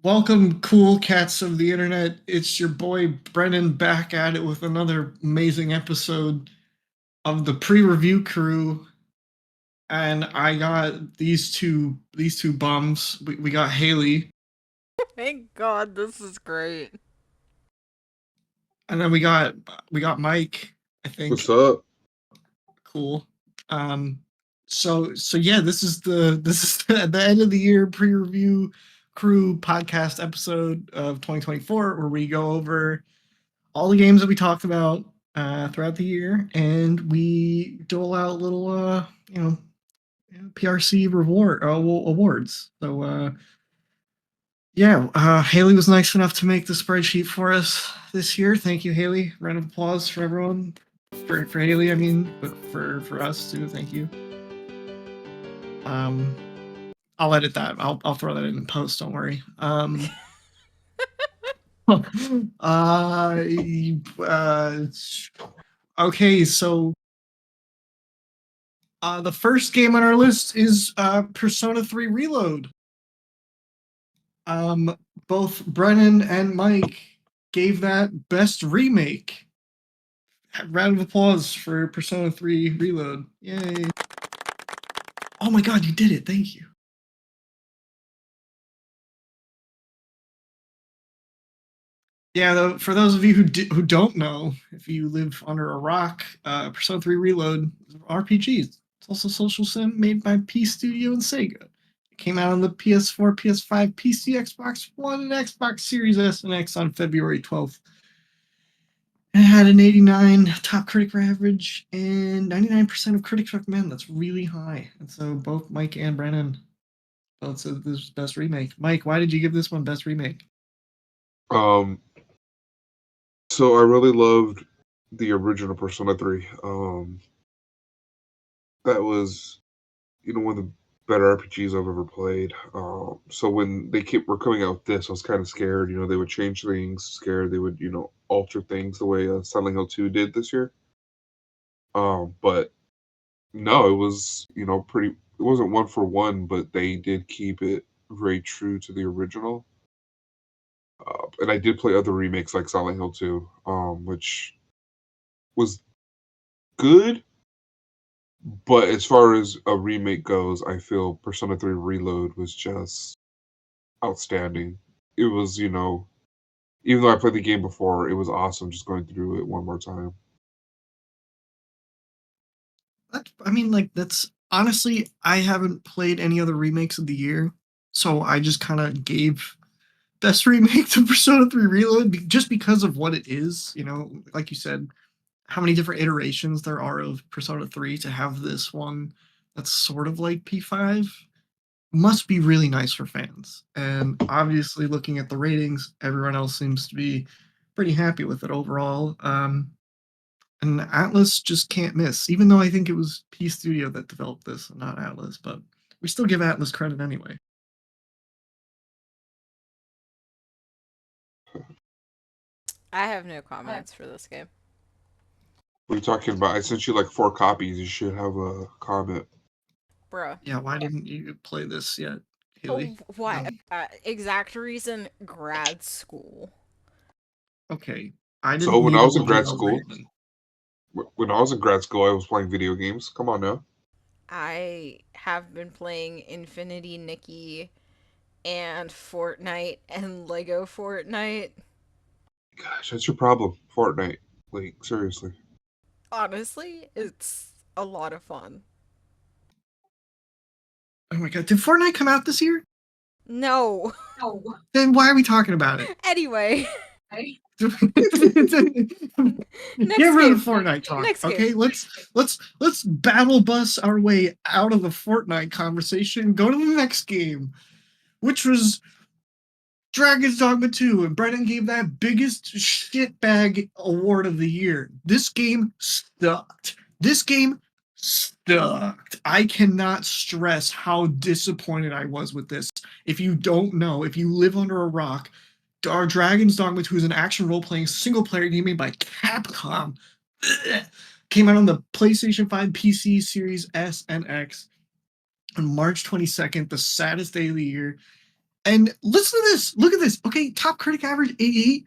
Welcome, cool cats of the internet. It's your boy Brennan back at it with another amazing episode of the pre-review crew. And I got these two bums. We got Haley, Thank God, this is great. and then we got Mike. I What's think up? cool. Um, so yeah, this is the end of the year pre-review crew podcast episode of 2024, where we go over all the games that we talked about throughout the year, and we dole out little, PRC reward awards. So, yeah, Haley was nice enough to make the spreadsheet for us this year. Thank you, Haley. Round of applause for everyone. For Haley, I mean, but for us too. Thank you. I'll edit that. I'll throw that in post. Don't worry. Okay, so the first game on our list is Persona 3 Reload. Both Brennan and Mike gave that best remake. Round of applause for Persona 3 Reload. Yay. Oh my god, you did it. Thank you. Yeah, for those of you who don't know, if you live under a rock, Persona 3 Reload is an RPG. It's also a social sim made by P Studio and Sega. It came out on the PS4, PS5, PC, Xbox One, and Xbox Series S and X on February 12th. It had an 89 top critic average and 99% of critics recommend. That's really high. And so both Mike and Brennan both said this was best remake. Mike, why did you give this one best remake? So I really loved the original Persona 3. That was, one of the better RPGs I've ever played. So when they were coming out with this, I was kind of scared. They would change things, scared they would, alter things the way Silent Hill 2 did this year. But no, it was, pretty. It wasn't one for one, but they did keep it very true to the original. And I did play other remakes like Silent Hill 2, which was good. But as far as a remake goes, I feel Persona 3 Reload was just outstanding. It was, even though I played the game before, it was awesome just going through it one more time. That's honestly, I haven't played any other remakes of the year, so I just kind of gave best remake to Persona 3 Reload just because of what it is. Like you said, how many different iterations there are of Persona 3 to have this one that's sort of like P5 must be really nice for fans. And obviously, looking at the ratings, everyone else seems to be pretty happy with it overall. And Atlas just can't miss, even though I think it was P Studio that developed this, not Atlas, but we still give Atlas credit anyway. I have no comments for this game. What are you talking about? I sent you like 4 copies. You should have a comment. Bruh. Yeah, why didn't you play this yet, Haley? Why? Exact reason, grad school. Okay, I So didn't when need I a was in longer grad school, reason. I was playing video games. Come on now. I have been playing Infinity Nikki and Fortnite and Lego Fortnite. Gosh, that's your problem. Fortnite. Like, seriously. Honestly, it's a lot of fun. Oh my god, did Fortnite come out this year? No. Then why are we talking about it? Anyway. Get Next rid game. of the Fortnite talk. Next Okay, game. let's battle bus our way out of the Fortnite conversation. Go to the next game, which was Dragon's Dogma 2, and Brennan gave that biggest shitbag award of the year. This game sucked. I cannot stress how disappointed I was with this. If you don't know, if you live under a rock, our Dragon's Dogma 2 is an action role-playing single-player game made by Capcom. Came out on the PlayStation 5, PC, Series S, and X on March 22nd, the saddest day of the year. And listen to this. Look at this. Okay, top critic average 88.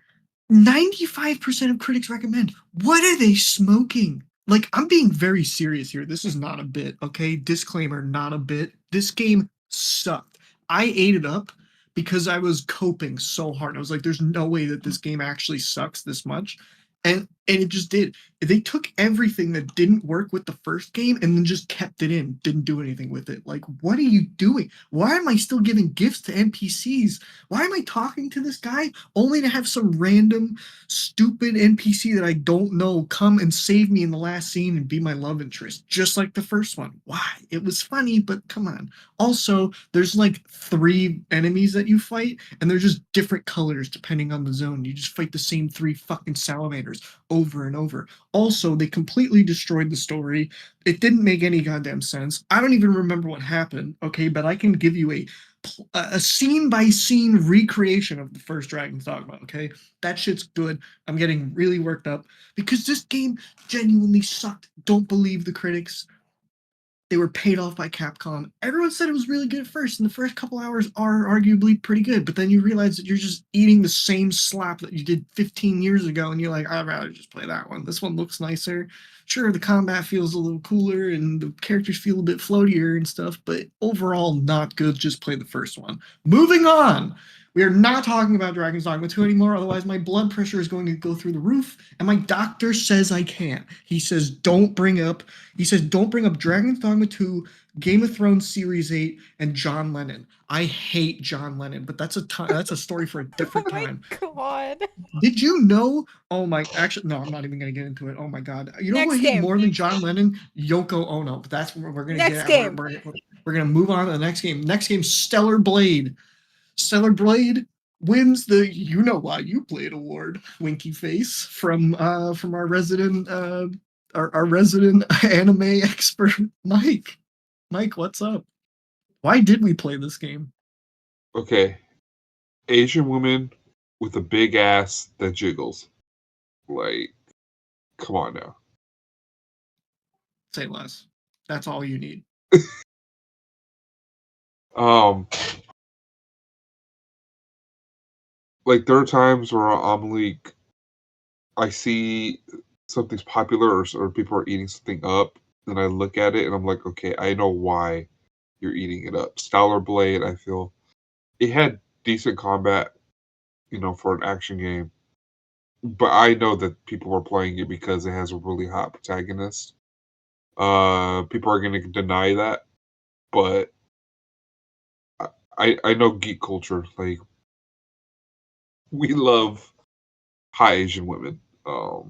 95% of critics recommend. What are they smoking? Like, I'm being very serious here. This is not a bit, okay? Disclaimer, not a bit. This game sucked. I ate it up because I was coping so hard. I was like, there's no way that this game actually sucks this much. And it just did. They took everything that didn't work with the first game and then just kept it in, didn't do anything with it. Like, what are you doing? Why am I still giving gifts to NPCs? Why am I talking to this guy only to have some random stupid NPC that I don't know come and save me in the last scene and be my love interest, just like the first one? Why? It was funny, but come on. Also, there's like 3 enemies that you fight, and they're just different colors depending on the zone. You just fight the same 3 fucking salamanders over and over. Also, they completely destroyed the story. It didn't make any goddamn sense. I don't even remember what happened, okay, but I can give you a scene by scene recreation of the first Dragon's Dogma, okay? That shit's good. I'm getting really worked up because this game genuinely sucked. Don't believe the critics. They were paid off by Capcom. Everyone said it was really good at first, and the first couple hours are arguably pretty good, but then you realize that you're just eating the same slap that you did 15 years ago, and you're like, I'd rather just play that one. This one looks nicer. Sure, the combat feels a little cooler, and the characters feel a bit floatier and stuff, but overall, not good. Just play the first one. Moving on! We are not talking about Dragon's Dogma 2 anymore, otherwise my blood pressure is going to go through the roof, and my doctor says I can't. He says don't bring up Dragon's Dogma 2, Game of Thrones Series 8, and John Lennon. I hate John Lennon, but that's a story for a Oh different my time. god. Did you know? Oh my, actually, no, I'm not even gonna get into it. Oh my god, you know who I Next hate game. more than John Lennon? Yoko Ono. But that's what we're gonna Next get. game. We're gonna move on to the next game. Next game, Stellar Blade. Stellar Blade wins the "You Know Why You Played" award. Winky face from our resident our resident anime expert, Mike. Mike, what's up? Why did we play this game? Okay, Asian woman with a big ass that jiggles. Like, come on now. Say less. That's all you need. Um, like there are times where I'm like, I see something's popular or people are eating something up, and I look at it and I'm like, okay, I know why you're eating it up. Stellar Blade, I feel it had decent combat, for an action game, but I know that people were playing it because it has a really hot protagonist. People are going to deny that, but I know geek culture. Like we love high Asian women. Yeah,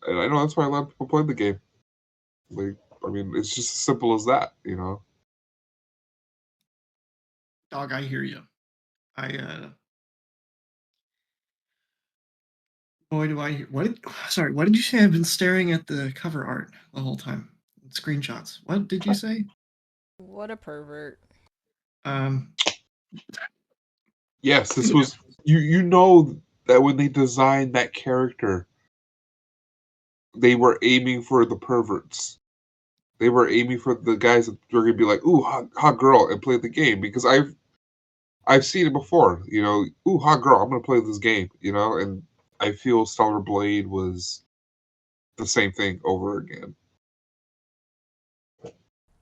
and I know that's why a lot of people play the game. Like, I mean, it's just as simple as that. Dog, I hear you. Boy, do I hear. Sorry, what did you say? I've been staring at the cover art the whole time. Screenshots. What did you say? What a pervert. Um, Yes, this was you know that when they designed that character, they were aiming for the perverts. They were aiming for the guys that were gonna be like, "Ooh, hot girl," and play the game because I've seen it before. Ooh, hot girl, I'm gonna play this game. And I feel Stellar Blade was the same thing over again.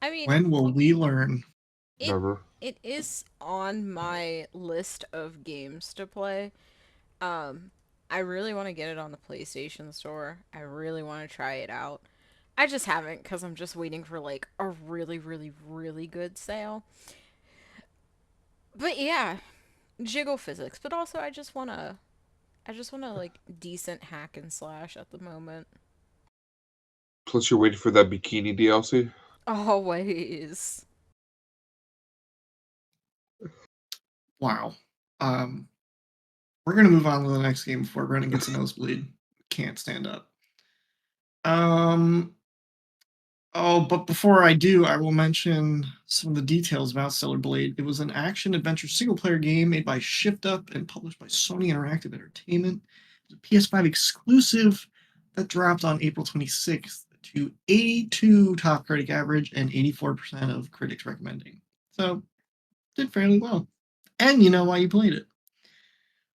I mean, when will we learn? it Never. it is on my list of games to play. Um, I really want to get it on the PlayStation Store. I really want to try it out. I just haven't because I'm just waiting for like a really, really, really good sale. But yeah, jiggle physics. But also, I just wanna like decent hack and slash at the moment. Plus, you're waiting for that bikini DLC. Always. Wow. Um, we're gonna move on to the next game before Brennan gets a nosebleed. Can't stand up. Um. Oh, but before I do, I will mention some of the details about Stellar Blade. It was an action-adventure single-player game made by Shift Up and published by Sony Interactive Entertainment. It's a PS5 exclusive that dropped on April 26th to 82 top critic average and 84% of critics recommending. So did fairly well. And you know why you played it.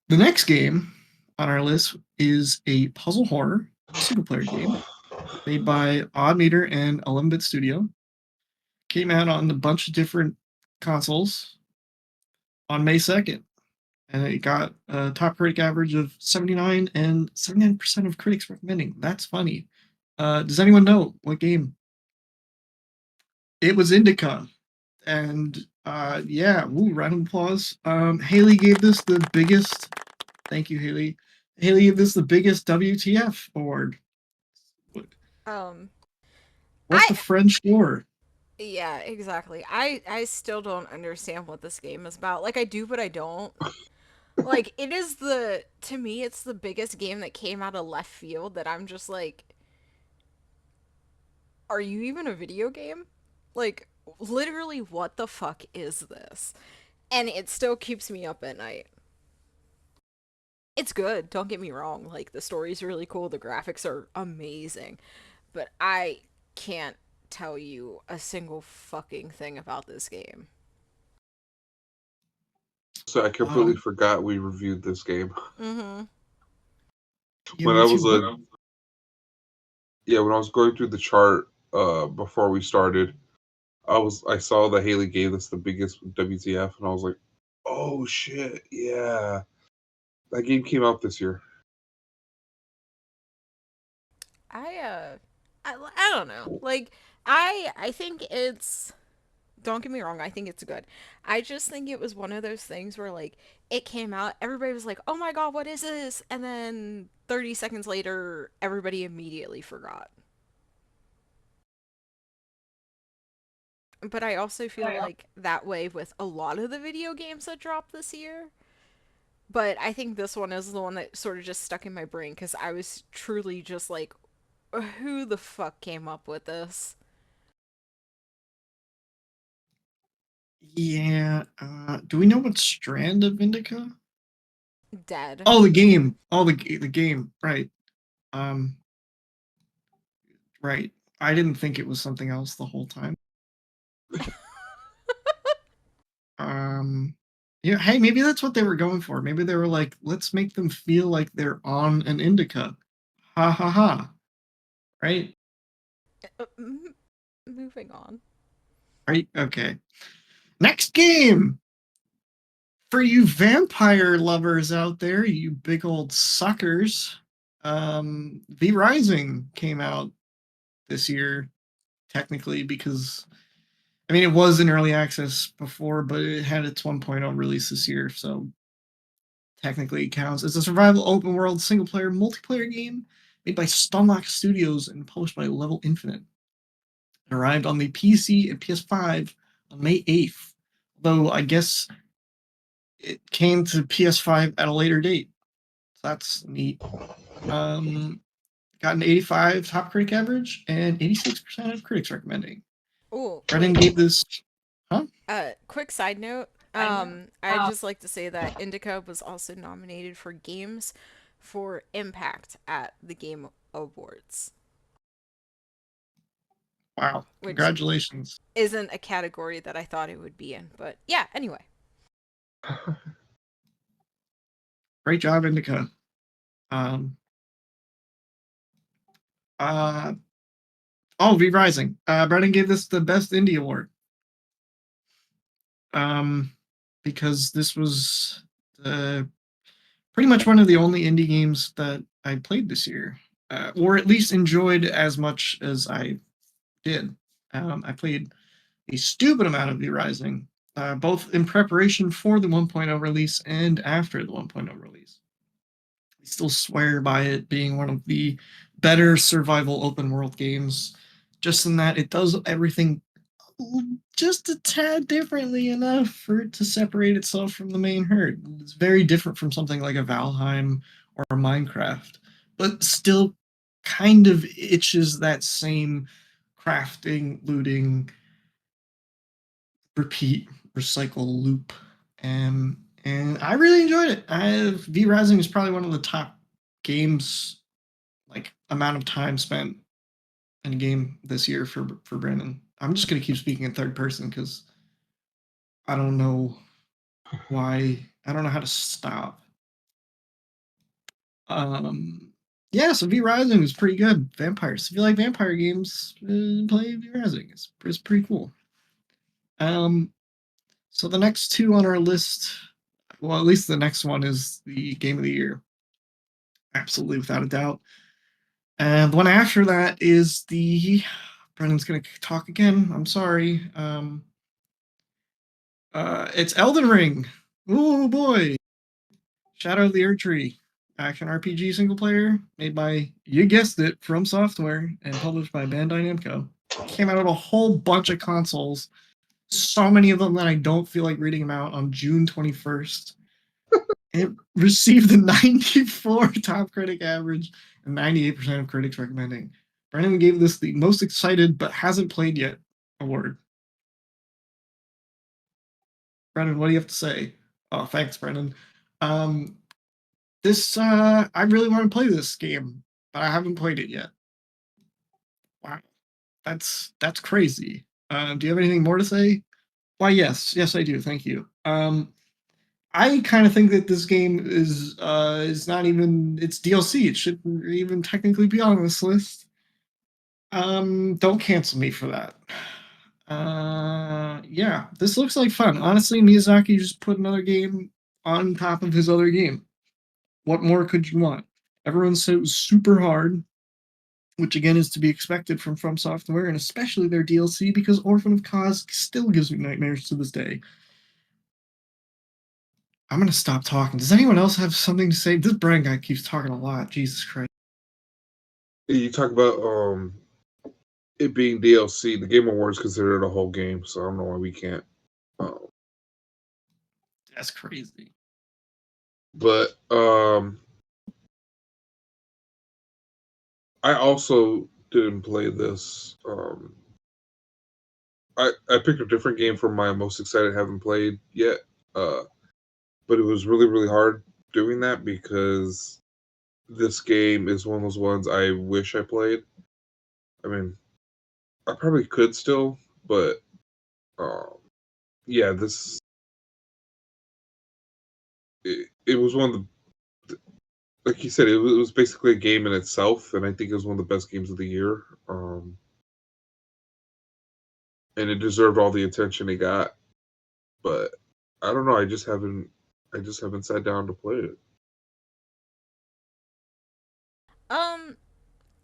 The next game on our list is a puzzle horror single player game made by Odd Meter and 11-Bit Studio. Came out on a bunch of different consoles on May 2nd. And it got a top critic average of 79 and 79% of critics recommending. That's funny. Does anyone know what game? It was Indika. And yeah, woo, round of applause. Haley gave this the biggest. Thank you, Haley. Haley gave this the biggest WTF award. Um, What I the French door? yeah, exactly. I still don't understand what this game is about. Like I do, but I don't. Like it is the to me it's the biggest game that came out of left field that I'm just like, are you even a video game? Like literally what the fuck is this? And it still keeps me up at night. It's good, don't get me wrong. Like the story's really cool, the graphics are amazing. But I can't tell you a single fucking thing about this game. So I completely forgot we reviewed this game. Mm-hmm. Yeah, When me I too. was when I was going through the chart before we started, I saw that Haley gave us the biggest WTF, and I was like, oh shit, yeah, that game came out this year. I don't know. Like I think it's don't get me wrong, I think it's good. I just think it was one of those things where like it came out, everybody was like, "Oh my god, what is this?" And then 30 seconds later, everybody immediately forgot. But I also feel like that way with a lot of the video games that dropped this year. But I think this one is the one that sort of just stuck in my brain because I was truly just like, who the fuck came up with this? Yeah. Do we know what strand of Indica? Dead. Oh, the game. Oh, the game. Right. Um. Right. I didn't think it was something else the whole time. Um. Yeah. Hey, maybe that's what they were going for. Maybe they were like, let's make them feel like they're on an Indica. Ha ha ha. Right. Moving on. Right. Okay. Next game. For you vampire lovers out there, you big old suckers, V Rising came out this year, technically, because I mean it was in early access before, but it had its 1.0 release this year, so technically it counts. It's a survival open world single player multiplayer game made by Stunlock Studios and published by Level Infinite. It arrived on the PC and PS5 on May 8th, though I guess it came to PS5 at a later date. So that's neat. Got an 85 top critic average and 86% of critics recommending. Oh, Brennan wait. gave this, huh? Quick side note. I'd just like to say that Indika was also nominated for Games for Impact at the Game Awards, Wow, which congratulations. isn't a category that I thought it would be in. But yeah, anyway. Great job, Indica. Um, uh, V Rising. Brennan gave this the best indie award. Because this was pretty much one of the only indie games that I played this year, or at least enjoyed as much as I did. I played a stupid amount of V Rising, both in preparation for the 1.0 release and after the 1.0 release. I still swear by it being one of the better survival open world games, just in that it does everything just a tad differently enough for it to separate itself from the main herd. It's very different from something like a Valheim or a Minecraft, but still kind of itches that same crafting, looting, repeat, recycle loop. And I really enjoyed it. V Rising is probably one of the top games, like amount of time spent in a game this year for Brandon. I'm just gonna keep speaking in third person because I don't know why. I don't know how to stop. Yeah, so V Rising is pretty good. Vampires. If you like vampire games, play V Rising. It's pretty cool. So the next two on our list, well, at least the next one is the game of the year, absolutely without a doubt. And the one after that is the Brendan's gonna talk again. I'm sorry. It's Elden Ring. Oh boy, Shadow of the Erdtree, action RPG single player made by, you guessed it, From Software and published by Bandai Namco. Came out on a whole bunch of consoles. So many of them that I don't feel like reading them out on June 21st. It received a 94 top critic average and 98% of critics recommending. Brendan gave this the most excited but hasn't played yet award. Brendan, what do you have to say? Oh, thanks, Brendan. I really want to play this game, but I haven't played it yet. Wow, that's crazy. Do you have anything more to say? Why, yes, I do. Thank you. I kind of think that this game is not even, it's DLC. It shouldn't even technically be on this list. Don't cancel me for that. Yeah, this looks like fun. Honestly, Miyazaki just put another game on top of his other game. What more could you want? Everyone said it was super hard, which again is to be expected from Software, and especially their DLC, because Orphan of Cause still gives me nightmares to this day. I'm gonna stop talking. Does anyone else have something to say? This Brian guy keeps talking a lot. Jesus Christ. You talk about it being DLC. The Game Awards considered a whole game, so I don't know why we can't. That's crazy. But I also didn't play this. I picked a different game for my most excited haven't played yet. But it was really, really hard doing that because this game is one of those ones I wish I played. I mean, I probably could still, but yeah, it was one of the, like you said, it was basically a game in itself, and I think it was one of the best games of the year. And it deserved all the attention it got. But I don't know. I just haven't sat down to play it.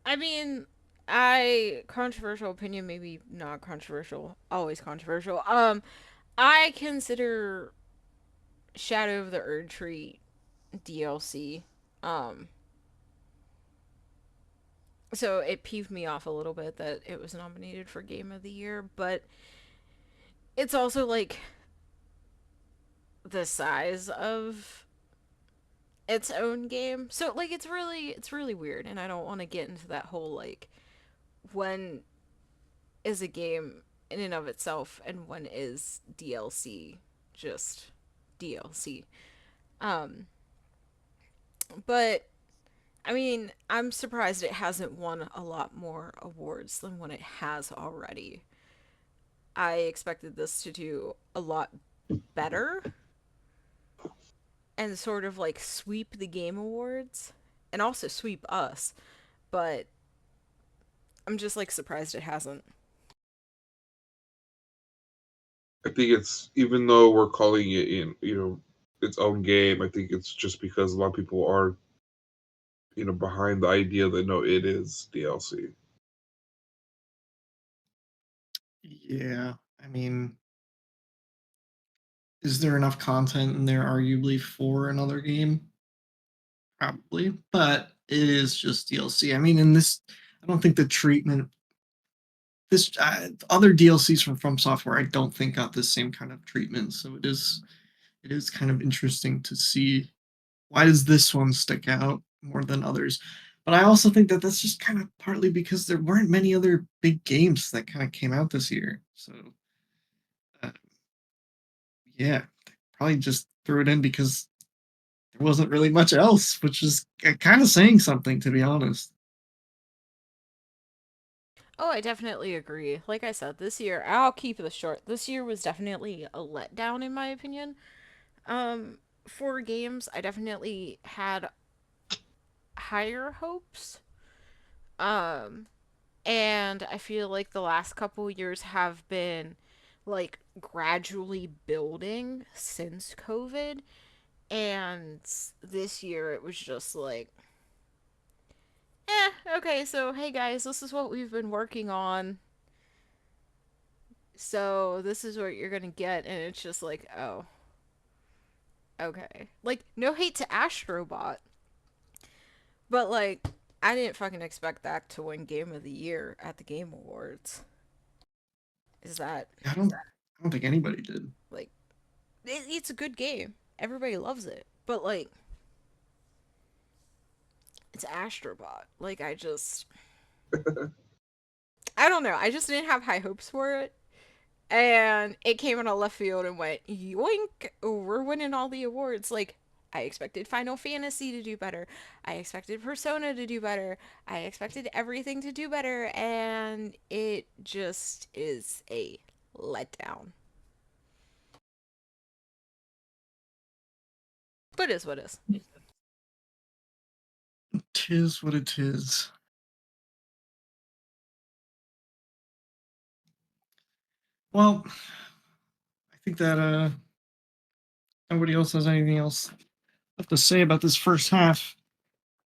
I mean, controversial opinion, maybe not controversial, always controversial. I consider Shadow of the Erdtree DLC. Um, so it peeved me off a little bit that it was nominated for Game of the Year, but it's also like the size of its own game. So like it's really weird, and I don't want to get into that whole like when is a game in and of itself and when is DLC just DLC. Um but I mean, I'm surprised it hasn't won a lot more awards than what it has already. I expected this to do a lot better and sort of like sweep the game awards and also sweep us, but I'm just like surprised it hasn't. I think it's, even though we're calling it its own game, I think it's just because a lot of people are behind the idea that no, it is DLC. Yeah, I mean, is there enough content in there arguably for another game? Probably, but it is just DLC. I mean, in this, I don't think the treatment, this other DLCs from Software, I don't think got this same kind of treatment. So it is kind of interesting to see why does this one stick out more than others. But I also think that that's just kind of partly because there weren't many other big games that kind of came out this year. So uh, yeah, probably just threw it in because there wasn't really much else, which is kind of saying something, to be honest. Oh, I definitely agree. Like I said, this year, I'll keep this short. This year was definitely a letdown in my opinion. Um for games, I definitely had higher hopes. Um and I feel like the last couple years have been like gradually building since COVID, and this year it was just like, okay, so hey guys, this is what we've been working on. So this is what you're gonna get, and it's just like, oh, okay. Like, no hate to Astrobot, but like, I didn't fucking expect that to win Game of the Year at the Game Awards. Is that I don't think anybody did. like, it's a good game. Everybody loves it, but like, it's Astrobot. Like, I don't know. I just didn't have high hopes for it. And it came in a left field and went, yoink, we're winning all the awards. Like, I expected Final Fantasy to do better. I expected Persona to do better. I expected everything to do better. And it just is a letdown. But it is what it is. Tis what it is. Well, I think that nobody else has anything else left to say about this first half.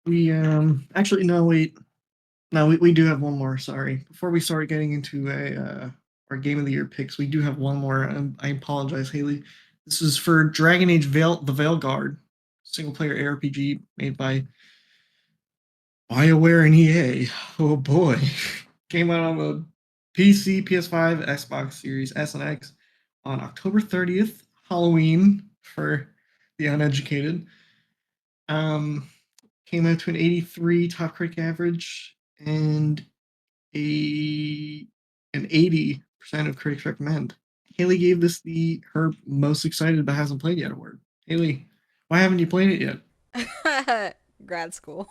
We actually no wait. No, we do have one more. Sorry. Before we start getting into our game of the year picks, we do have one more. I apologize, Haley. This is for Dragon Age the Veilguard, single player ARPG made by BioWare and EA. Oh boy. Came out on the PC, PS5, Xbox Series S and X on October 30th, Halloween for the uneducated. Um, Came out to an 83 top critic average and an 80% of critics recommend. Haley gave this her most excited but hasn't played yet award. Haley, why haven't you played it yet? Grad school.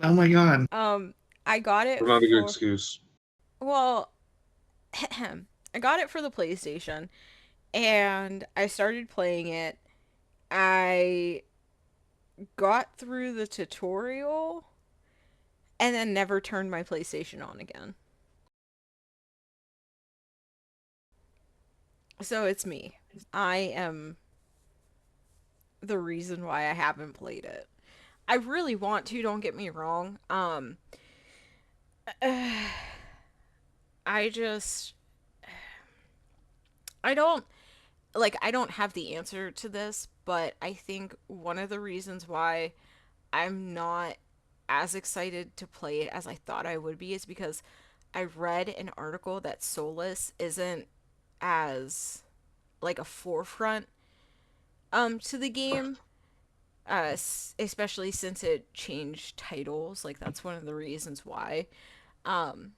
Oh my god. I got it Not a good for, excuse. well, I got it for the PlayStation, and I started playing it. I got through the tutorial and then never turned my PlayStation on again. So it's me. I am the reason why I haven't played it. I really want to, don't get me wrong. I just I don't I don't have the answer to this, but I think one of the reasons why I'm not as excited to play it as I thought I would be is because I read an article that Solus isn't as like a forefront to the game, especially since it changed titles. Like, that's one of the reasons why. um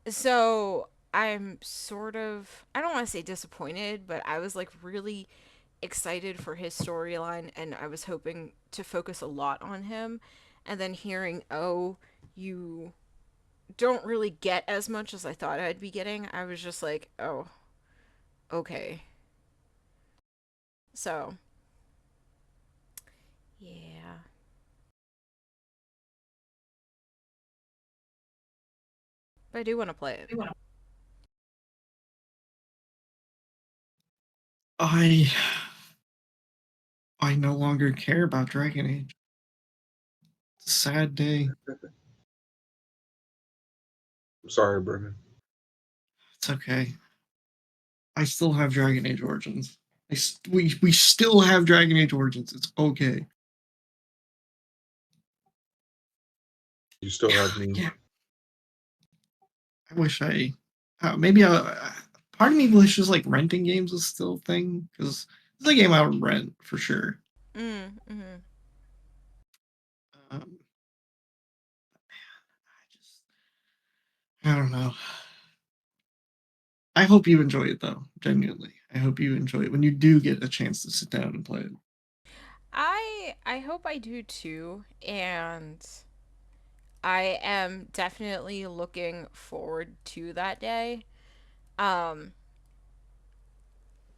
so I'm sort of, I don't want to say disappointed, but I was like really excited for his storyline, and I was hoping to focus a lot on him. And then hearing, oh, you don't really get as much as I thought I'd be getting, I was just like, oh, okay. So, yeah. But I do want to play it. I I no longer care about Dragon Age. It's a sad day. I'm sorry, Brendan. It's okay. I still have Dragon Age Origins. We still have Dragon Age Origins. It's okay. You still have me. Yeah. I wish maybe part of me wishes like renting games is still a thing because it's a game I would rent for sure. Mm-hmm. Um, I don't know. I hope you enjoy it though, genuinely. I hope you enjoy it when you do get a chance to sit down and play it. I hope I do too, and I am definitely looking forward to that day. Um,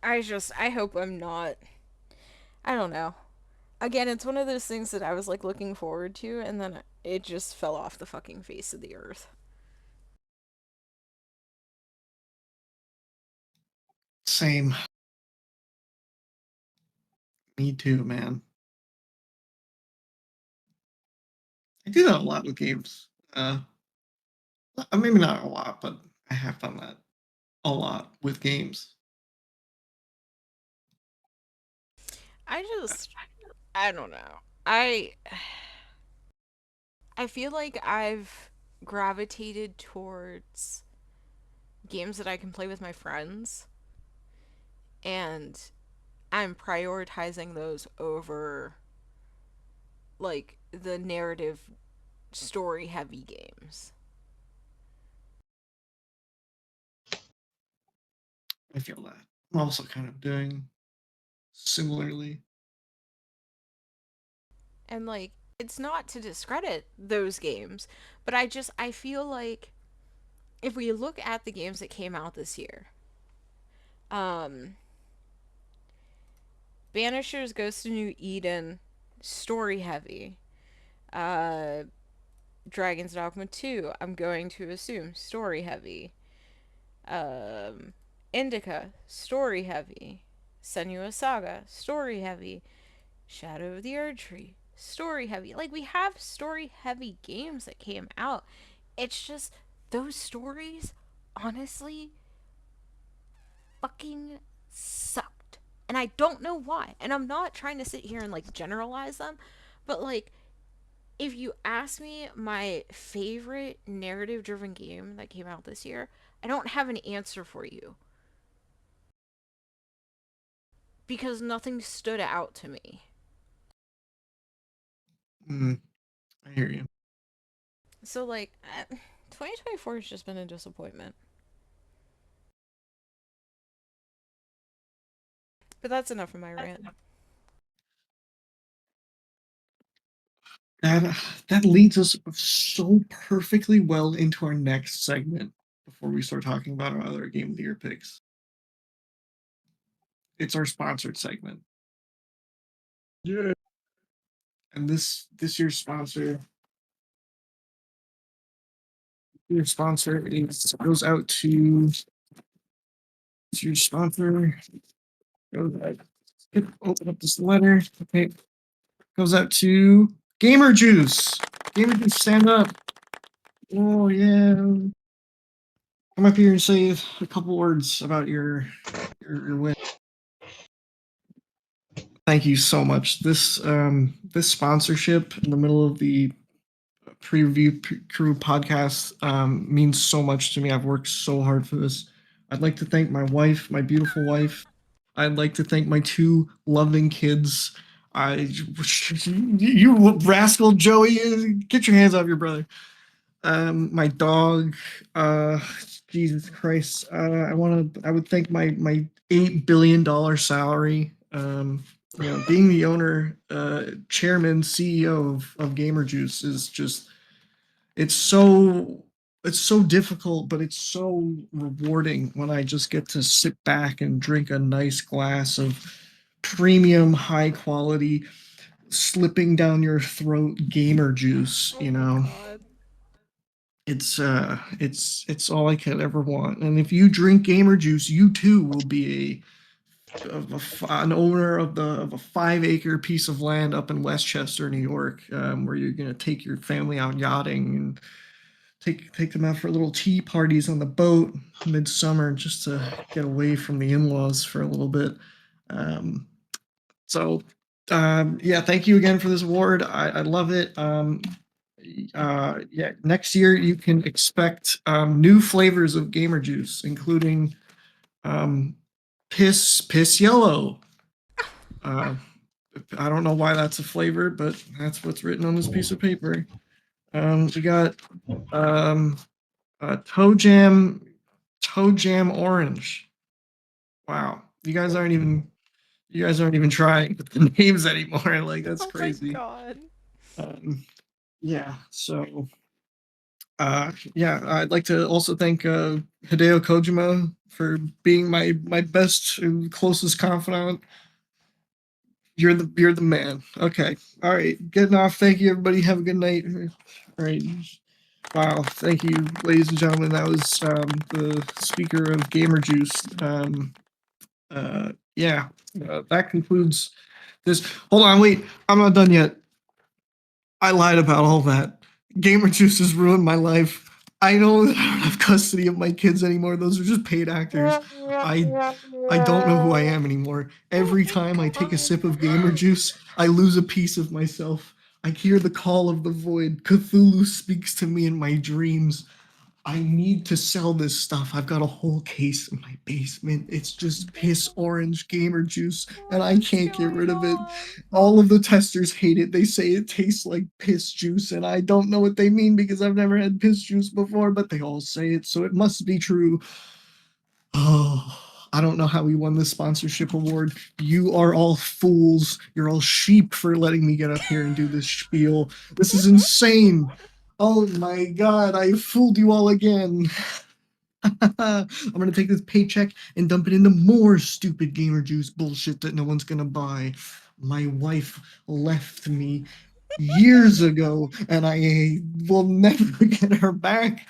I hope I'm not. I don't know. Again, it's one of those things that I was like looking forward to, and then it just fell off the fucking face of the earth. Same. Me too, man. I do that a lot with games. Maybe not a lot, but I have done that a lot with games. I don't know. I feel like I've gravitated towards games that I can play with my friends, and I'm prioritizing those over like the narrative story heavy games. I feel that. I'm also kind of doing similarly. And like it's not to discredit those games, but I feel like if we look at the games that came out this year, um Banishers Ghost of New Eden, story heavy. Uh Dragon's Dogma 2, I'm going to assume story heavy. Um Indika, story heavy. Senua Saga, story heavy. Shadow of the Erdtree, story heavy. Like, we have story heavy games that came out. It's just those stories, honestly, fucking sucked. And I don't know why. And I'm not trying to sit here and like generalize them, but like, if you ask me my favorite narrative driven game that came out this year, I don't have an answer for you because nothing stood out to me. Mm, I hear you. So, like, 2024 has just been a disappointment. But that's enough of my rant. That that leads us so perfectly well into our next segment before we start talking about our other game of the year picks. It's our sponsored segment. Yeah. And this year's sponsor is goes out to your sponsor. Goes out, open up this letter. Okay. Goes out to Gamer Juice. Gamer Juice, stand up. Oh yeah. Come up here and say a couple words about your win. Thank you so much. This sponsorship in the middle of the pre-review crew podcast means so much to me. I've worked so hard for this. I'd like to thank my wife, my beautiful wife. I'd like to thank my two loving kids. I, you rascal Joey, get your hands off your brother. My dog. Uh, Jesus Christ. I would thank my $8 billion salary. Being the owner, chairman, CEO of Gamer Juice is just it's so it's so difficult, but it's so rewarding when I just get to sit back and drink a nice glass of premium, high quality, slipping down your throat gamer juice. Oh my god. It's all I could ever want. And if you drink gamer juice, you too will be an owner of a 5 acre piece of land up in Westchester, New York, where you're gonna take your family out yachting and take them out for little tea parties on the boat midsummer just to get away from the in-laws for a little bit. Um, yeah, thank you again for this award. I love it. Yeah, next year you can expect new flavors of Gamer Juice, including um, piss yellow. Uh, I don't know why that's a flavor, but that's what's written on this piece of paper. We got um, toe jam orange. Wow, you guys aren't even trying with the names anymore. Like that's Oh my crazy. god. Um, yeah, so Yeah, I'd like to also thank Hideo Kojima for being my best and closest confidant. You're the man. Okay. All right. Getting off. Thank you, everybody. Have a good night. All right. Wow. Thank you, ladies and gentlemen. That was the speaker of Gamer Juice. Yeah. That concludes this. Hold on. Wait. I'm not done yet. I lied about all that. Gamer Juice has ruined my life. I know that I don't have custody of my kids anymore. Those are just paid actors. I don't know who I am anymore. Every time I take a sip of Gamer Juice, I lose a piece of myself. I hear the call of the void. Cthulhu speaks to me in my dreams. I need to sell this stuff. I've got a whole case in my basement. It's just piss orange Gamer Juice, and I can't get rid of it. All of the testers hate it. They say it tastes like piss juice, and I don't know what they mean because I've never had piss juice before, but they all say it, so it must be true. Oh, I don't know how we won this sponsorship award. You are all fools. You're all sheep for letting me get up here and do this spiel. This is insane. Oh my god, I fooled you all again. I'm gonna take this paycheck and dump it into more stupid Gamer Juice bullshit that no one's gonna buy. My wife left me years ago, and I will never get her back.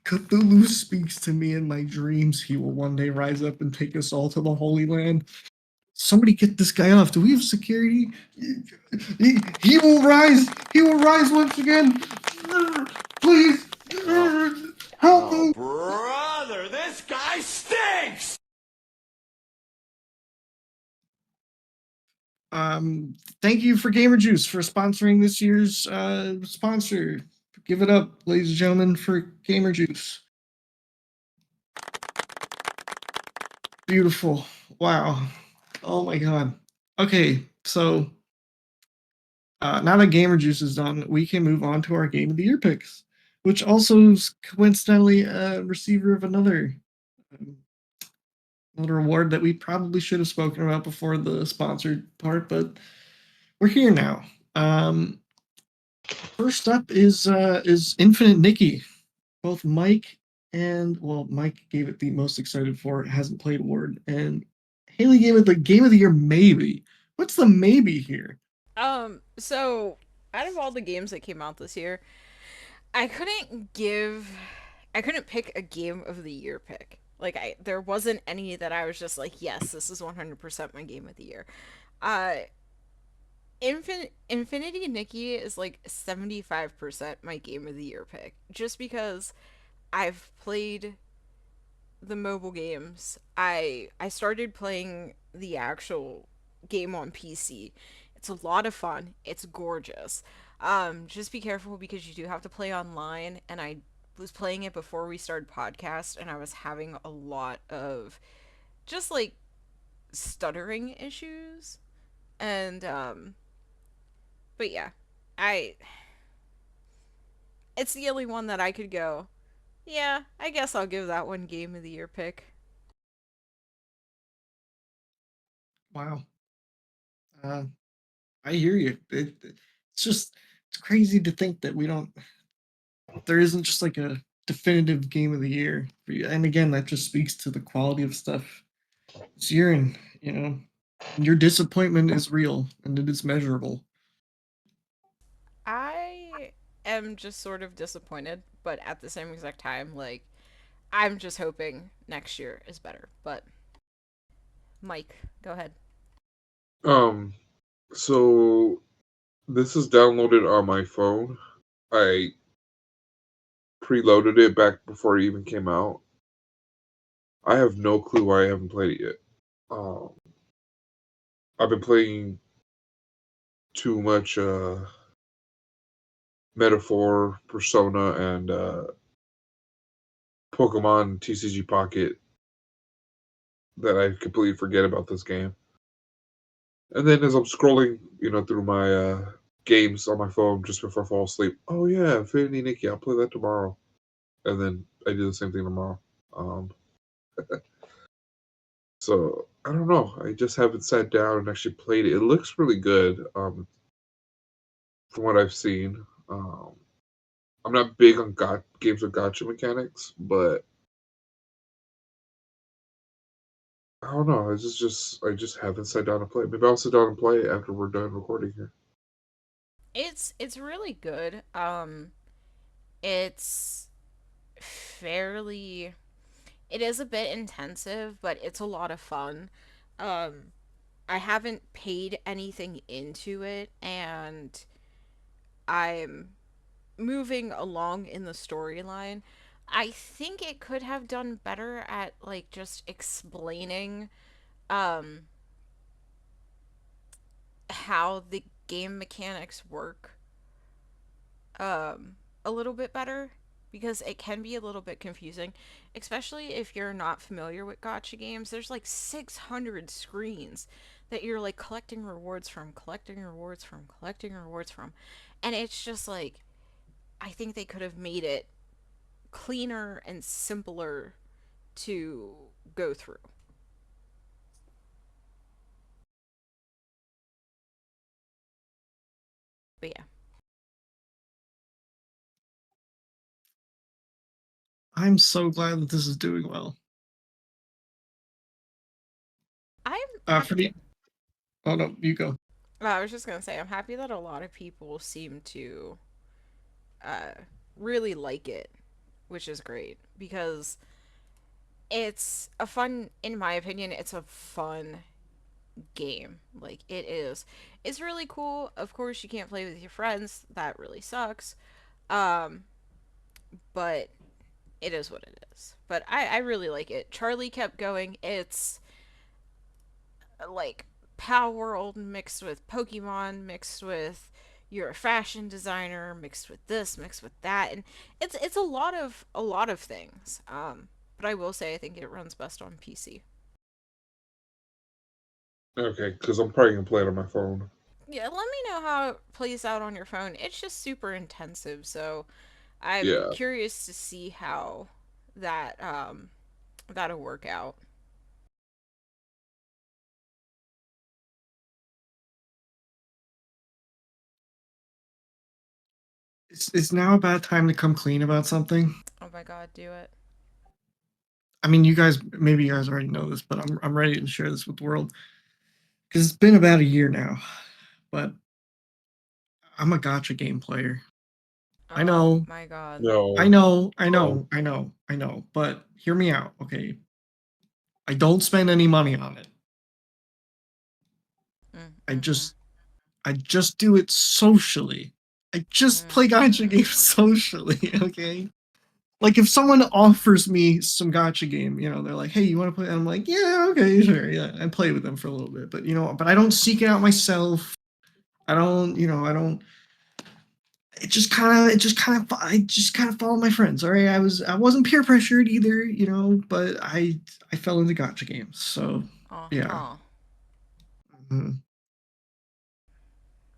Cthulhu speaks to me in my dreams. He will one day rise up and take us all to the Holy Land. Somebody get this guy off. Do we have security? He will rise. He will rise once again. Please. Help me. Brother, this guy stinks! Thank you for Gamer Juice for sponsoring this year's sponsor. Give it up, ladies and gentlemen, for Gamer Juice. Beautiful. Wow. Oh my god. Okay, so now that Gamer Juice is done, we can move on to our Game of the Year picks, which also is coincidentally a receiver of another award that we probably should have spoken about before the sponsored part, but we're here now. First up is Infinite Nikki. Both Mike and Mike gave it the most excited for it, hasn't played award, and Haley gave it the Game of the Year maybe. What's the maybe here? So out of all the games that came out this year, I couldn't pick a game of the year pick. Like there wasn't any that I was just like, yes, this is 100% my game of the year. Uh Infinity Nikki is like 75% my game of the year pick just because I've played the mobile games. I started playing the actual game on PC. It's a lot of fun. It's gorgeous. Just be careful because you do have to play online, and I was playing it before we started podcast, and I was having a lot of just like stuttering issues. And but yeah, I it's the only one that I could go. Yeah, I guess I'll give that one game of the year pick. Wow. Uh, I hear you. It's just it's crazy to think that there isn't just like a definitive game of the year for you. And again, that just speaks to the quality of stuff this year, and your disappointment is real and it is measurable. I am just sort of disappointed, but at the same exact time, like, I'm just hoping next year is better. But, Mike, go ahead. Um, so this is downloaded on my phone. I preloaded it back before it even came out. I have no clue why I haven't played it yet. Um, I've been playing too much Metaphor, Persona, and Pokemon TCG Pocket that I completely forget about this game. And then as I'm scrolling, through my games on my phone just before I fall asleep, oh yeah, Infinity Nikki, I'll play that tomorrow. And then I do the same thing tomorrow. Um, so I don't know. I just haven't sat down and actually played it. It looks really good, from what I've seen. I'm not big on games with gotcha mechanics, but I don't know. I just haven't sat down to play. Maybe I'll sit down and play it after we're done recording here. It's really good. It's fairly it is a bit intensive, but it's a lot of fun. Um, I haven't paid anything into it, and I'm moving along in the storyline. I think it could have done better at like just explaining um how the game mechanics work a little bit better, because it can be a little bit confusing, especially if you're not familiar with gotcha games. There's like 600 screens that you're like collecting rewards from, collecting rewards from, collecting rewards from. And it's just like, I think they could have made it cleaner and simpler to go through. But yeah, I'm so glad that this is doing well. I'm For happy. the oh no, you go. I was just gonna say, I'm happy that a lot of people seem to uh, really like it, which is great, because it's a fun, in my opinion, it's a fun game. Like, it is. It's really cool. Of course, you can't play with your friends. That really sucks. Um, but it is what it is. But I really like it. Charlie kept going. It's like Pal World mixed with Pokemon, mixed with you're a fashion designer, mixed with this, mixed with that, and it's a lot of things. But I will say I think it runs best on PC. Okay, because I'm probably gonna play it on my phone. Yeah, let me know how it plays out on your phone. It's just super intensive, so I'm Yeah. curious to see how that that'll work out. It's now a bad time to come clean about something. Oh my god, do it. I mean, maybe you guys already know this, but I'm ready to share this with the world because it's been about a year now. But I'm a gotcha game player. I Oh know, my god. No. I know, I Oh. know, I know, I know. But hear me out, okay? I don't spend any money on it. Mm, I mm, just I just do it socially. I just mm, play gotcha mm, games socially, okay? Like if someone offers me some gotcha game, they're like, "Hey, you want to play?" And I'm like, "Yeah, okay, sure, yeah." I play with them for a little bit, but but I don't seek it out myself. I don't, I don't. I just kind of follow my friends. All right, I wasn't peer pressured either, but I fell into gotcha games. So yeah. uh-huh. Mhm.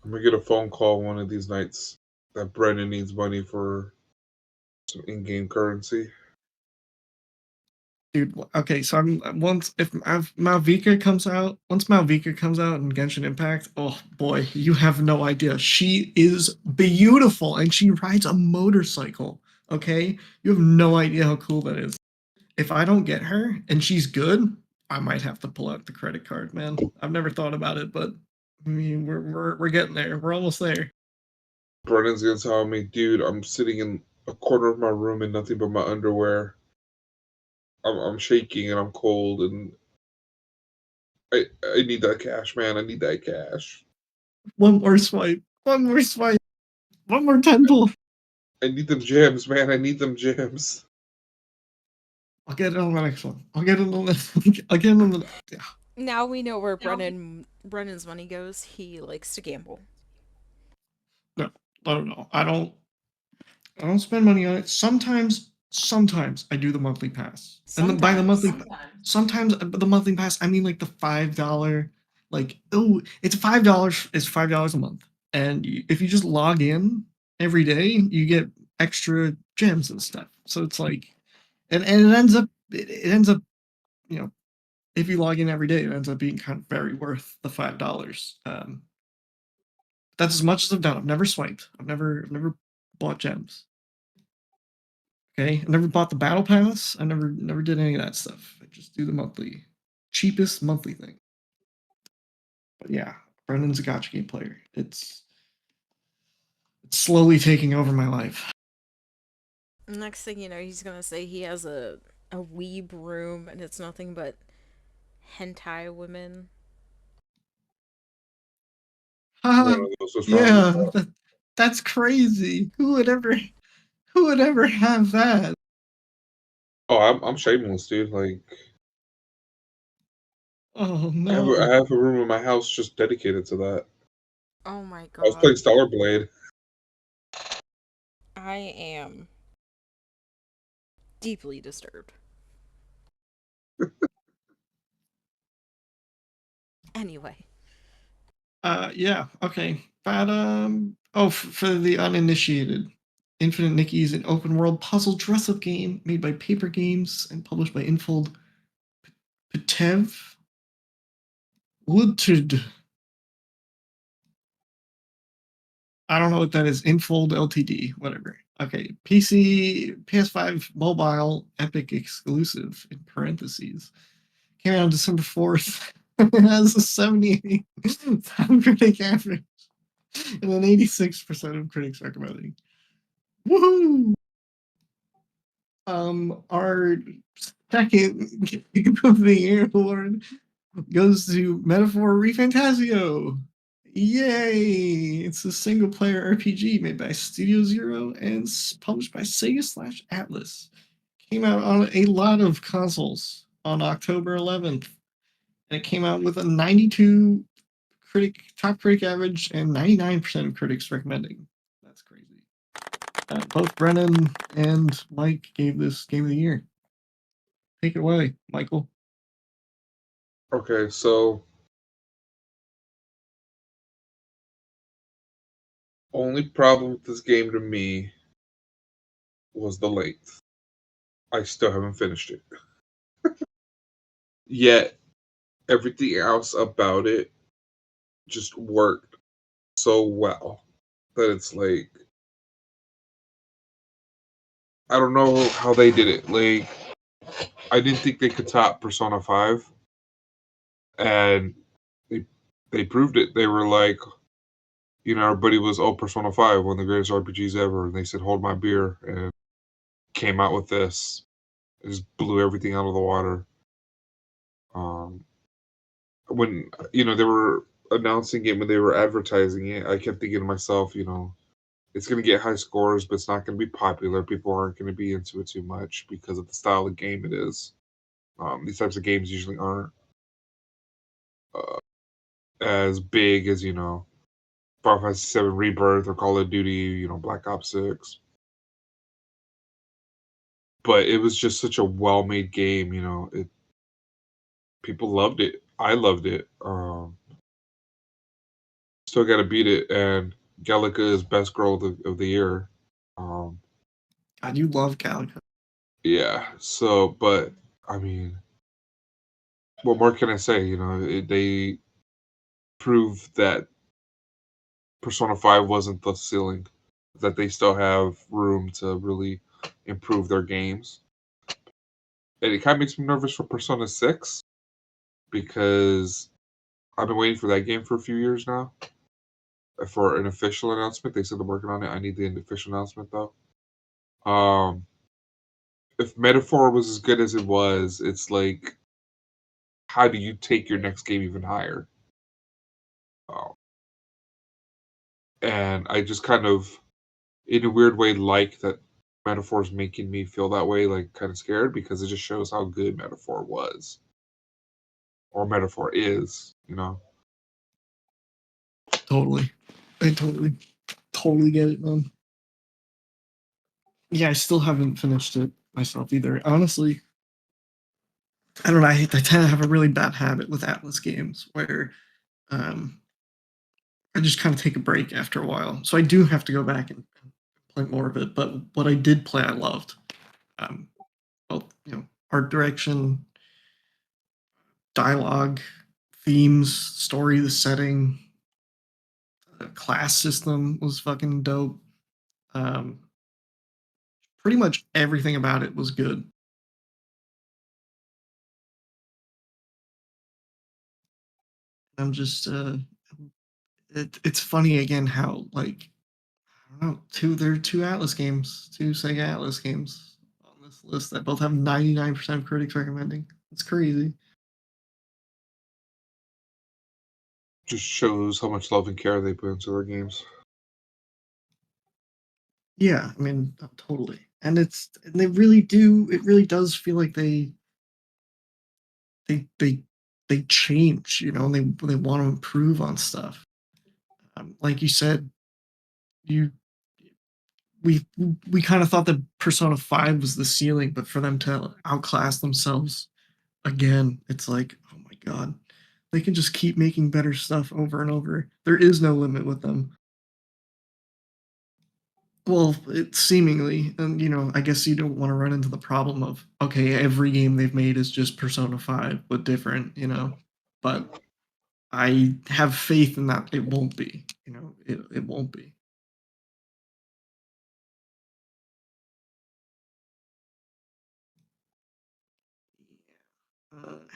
I'm gonna get a phone call one of these nights that Brennan needs money for some in-game currency. Dude, okay, so if Malvika comes out, once Malvika comes out in Genshin Impact, oh boy, you have no idea. She is beautiful and she rides a motorcycle. Okay, you have no idea how cool that is. If I don't get her and she's good, I might have to pull out the credit card, man. I've never thought about it, but I mean, we're getting there. We're almost there. Brennan's gonna tell me, dude, I'm sitting in a corner of my room in nothing but my underwear. I'm shaking and I'm cold and I need that cash, man. I need that cash. One more swipe. One more swipe. One more temple. I need them gems, man. I need them gems. I'll get it on the next one. I'll get it on the. I'll get it on the. Yeah. Now we know where Brennan's money goes. He likes to gamble. No, I don't know. I don't spend money on it. Sometimes I do the monthly pass, and by the Sometimes. monthly, sometimes the monthly pass, I mean like the $5. Like, oh, it's $5. It's $5 a month, and if you just log in every day, you get extra gems and stuff. So it's like, and it ends up, you know, if you log in every day, it ends up being kind of very worth the $5. That's as much as I've done. I've never swiped. I've never bought gems. Okay, I never bought the battle pass. I never did any of that stuff. I just do the monthly, cheapest monthly thing. But yeah, Brendan's a gotcha game player. It's slowly taking over my life. Next thing you know, he's gonna say he has a weeb room and it's nothing but hentai women. One Ah, of those was wrong. yeah, that's crazy. Who would ever have that? Oh, I'm shameless, dude. Like, Oh I no. have a room in my house just dedicated to that. Oh my I was playing god. Stellar Blade. I am deeply disturbed. Anyway. Yeah, okay. But for the uninitiated, Infinite Nikki is an open world puzzle dress up game made by Paper Games and published by Infold Ptev Limited. I don't know what that is. Infold Ltd. Whatever. Okay. PC, PS5, mobile, Epic exclusive in parentheses. Came out on December 4th. It has a 78 critic average and an 86% of critics recommending. Woohoo! Our second Game of the Year award goes to Metaphor ReFantazio. Yay! It's a single player RPG made by Studio Zero and published by Sega / Atlas. Came out on a lot of consoles on October 11th. And it came out with a 92 top critic average and 99% of critics recommending. That's crazy. Both Brennan and Mike gave this Game of the Year. Take it away, Michael. Okay, so only problem with this game to me was the length. I still haven't finished it. Yet everything else about it just worked so well that it's like I don't know how they did it. Like I didn't think they could top Persona 5, and they proved it. They were like, everybody was, oh, Persona 5, one of the greatest RPGs ever, and they said, hold my beer, and came out with this. It just blew everything out of the water. When they were announcing it, when they were advertising it, I kept thinking to myself, it's going to get high scores, but it's not going to be popular. People aren't going to be into it too much because of the style of game it is. These types of games usually aren't as big as Final Fantasy VII Rebirth or Call of Duty, Black Ops 6. But it was just such a well-made game. People loved it. I loved it. Still got to beat it, and Gallica is best girl of the year. Um, God, you love Galaga. yeah. So, but I mean, what more can I say? They proved that Persona 5 wasn't the ceiling, that they still have room to really improve their games. And it kind of makes me nervous for Persona 6 because I've been waiting for that game for a few years now for an official announcement. They said they're working on it. I need the official announcement though. If Metaphor was as good as it was, it's like, how do you take your next game even higher? And I just kind of, in a weird way, like that Metaphor is making me feel that way, like kind of scared, because it just shows how good Metaphor was. Or Metaphor is. Totally. I totally get it, man. Yeah, I still haven't finished it myself either. Honestly, I don't know. I tend to have a really bad habit with Atlas games where I just kind of take a break after a while. So I do have to go back and play more of it. But what I did play, I loved. Um, both, art direction, dialogue, themes, story, the setting, the class system was fucking dope. Um, pretty much everything about it was good. I'm just it's funny again how like I don't know, there are two Atlas games, two Sega Atlas games on this list that both have 99% of critics recommending. It's crazy. Just shows how much love and care they put into their games. Yeah, I mean, totally. And they really do. It really does feel like they they they change, you know, and they want to improve on stuff. Like you said, you we we kind of thought that Persona 5 was the ceiling, but for them to outclass themselves again, it's like, oh my god, they can just keep making better stuff over and over. There is no limit with them. Well, it seemingly, and you know, I guess you don't want to run into the problem of okay, every game they've made is just Persona 5 but different, you know. But I have faith in that it won't be, you know, it won't be.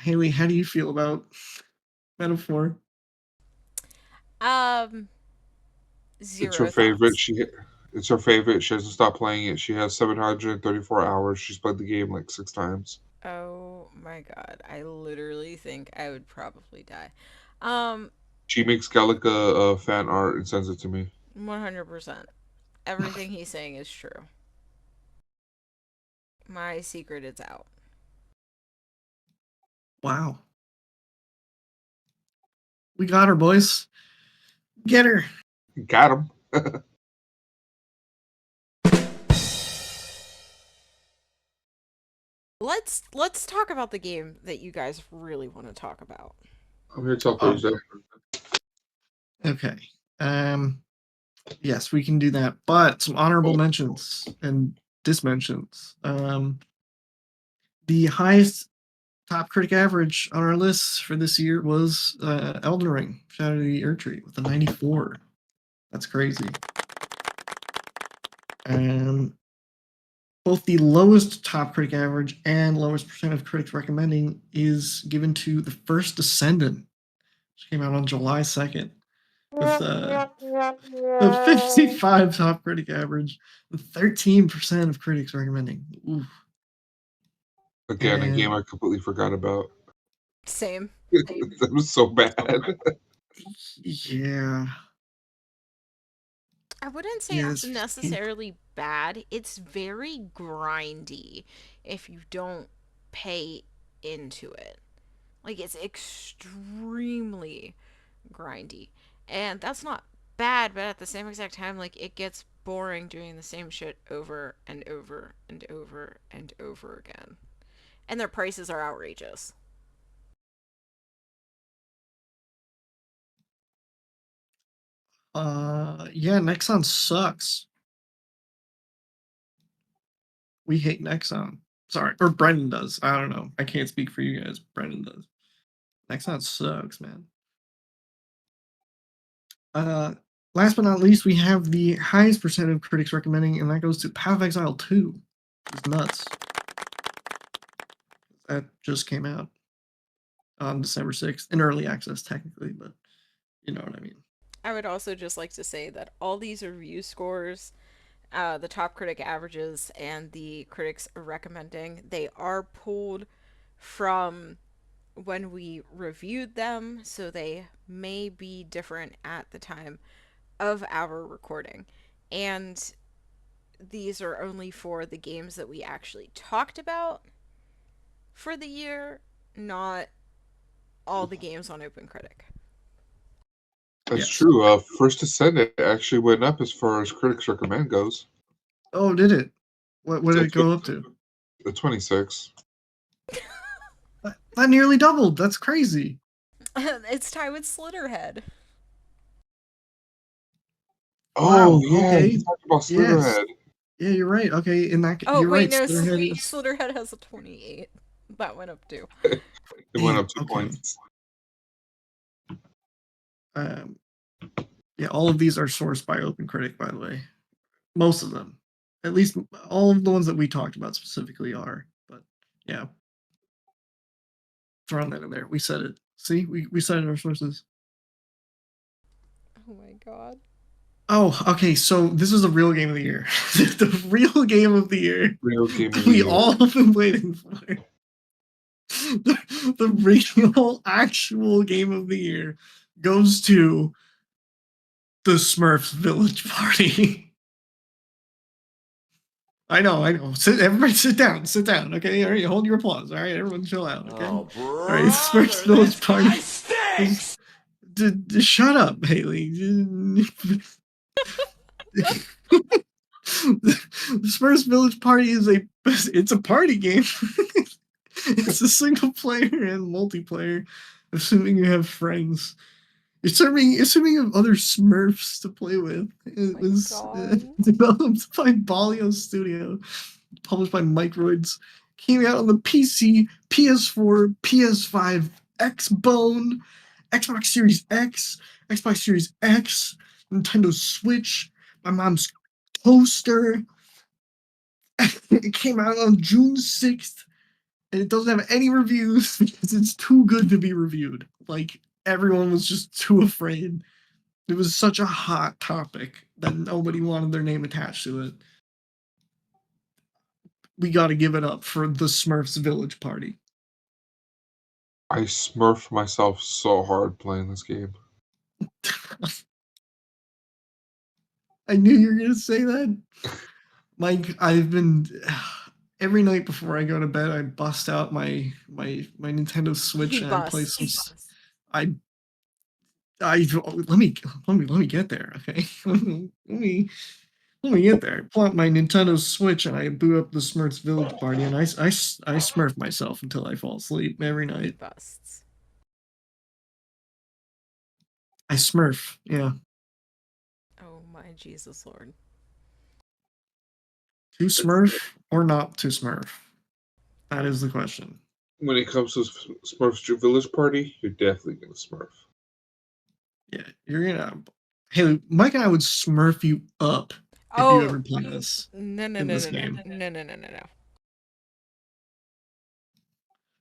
Haley, how do you feel about Metaphor? Um, It's her Zero favorite. thoughts. It's her favorite. She hasn't stopped playing it. She has 734 hours. She's played the game like 6 times. Oh my god, I literally think I would probably die. Um, She makes Gallica fan art and sends it to me. 100%. Everything he's saying is true. My secret is out. Wow. We got her, boys. Get her. Got him. Let's talk about the game that you guys really want to talk about. I'm here to tell Oh, Thursday. okay. Um, yes, we can do that. But some honorable mentions and dismentions. The highest top critic average on our list for this year was Elden Ring, Shadow of the Erdtree with a 94. That's crazy. Both the lowest top critic average and lowest percent of critics recommending is given to The First Descendant, which came out on July 2nd with a 55 top critic average, with 13% of critics recommending. Oof. Again, a game And I completely forgot about. Same. That was so bad. yeah, I wouldn't say yeah, it's necessarily bad. It's very grindy if you don't pay into it. Like, it's extremely grindy. And that's not bad, but at the same exact time, like, it gets boring doing the same shit over and over and over and over again. And their prices are outrageous. yeah, Nexon sucks. We hate Nexon. Sorry, or Brendan does. I don't know. I can't speak for you guys. Brendan does. Nexon sucks, man. Uh, Last but not least, we have the highest percent of critics recommending, and that goes to Path of Exile 2. It's nuts. That just came out on December 6th in early access, technically, but you know what I mean. I would also just like to say that all these review scores, the top critic averages, and the critics recommending, they are pulled from when we reviewed them, so they may be different at the time of our recording. And these are only for the games that we actually talked about for the year, not all the games on Open Critic. That's Yes. true. First Descendant actually went up as far as critics recommend goes. Oh, did it? What did it go up to? 26. That nearly doubled. That's crazy. It's tied with Slitterhead. Oh, Wow, yeah. okay. You talked about Yes. Slitterhead. Yeah, you're right. Okay, in that Oh, you're wait, right. no, Slitterhead is Slitterhead has a 28. That went up too. It went damn. up 2 Okay. points. Yeah, all of these are sourced by OpenCritic, by the way. Most of them. At least all of the ones that we talked about specifically are. But yeah, throwing that in there. We said it. See, we cited our sources. Oh my god. Oh, okay. So this is the real game of the year. The real game of the year. Real game of the We year. all have been waiting for. The real, actual game of the year goes to the Smurfs Village Party. I know. Everybody sit down, okay? All right, hold your applause, all right? Everyone chill out, okay? Oh, All right, Smurfs brother, Village this Party. guy stinks! Shut up, Haley. The Smurfs Village Party is it's a party game. It's a single player and multiplayer, assuming you have friends. Assuming you have other Smurfs to play with. It my was God. developed by Balio Studio, published by Microids. Came out on the PC, PS4, PS5, Xbone, Xbox Series X, Xbox Series X, Nintendo Switch, my mom's toaster. It came out on June 6th, and it doesn't have any reviews because it's too good to be reviewed. Like, everyone was just too afraid. It was such a hot topic that nobody wanted their name attached to it. We got to give it up for the Smurfs Village Party. I smurfed myself so hard playing this game. I knew you were going to say that. Mike, I've been every night before I go to bed, I bust out my Nintendo Switch He and I play busts. some. Let me get there, okay? Let me get there. I pull out my Nintendo Switch and I boot up the Smurfs Village Party and I smurf myself until I fall asleep every He night. busts. I smurf, yeah. Oh my Jesus Lord. To smurf or not to smurf? That is the question. When it comes to Smurfs Village Party, you're definitely gonna smurf. Yeah, you're gonna. Hey, Mike and I would smurf you up if you ever play this. No, no, in no, this no, game. no, no, no, no, no.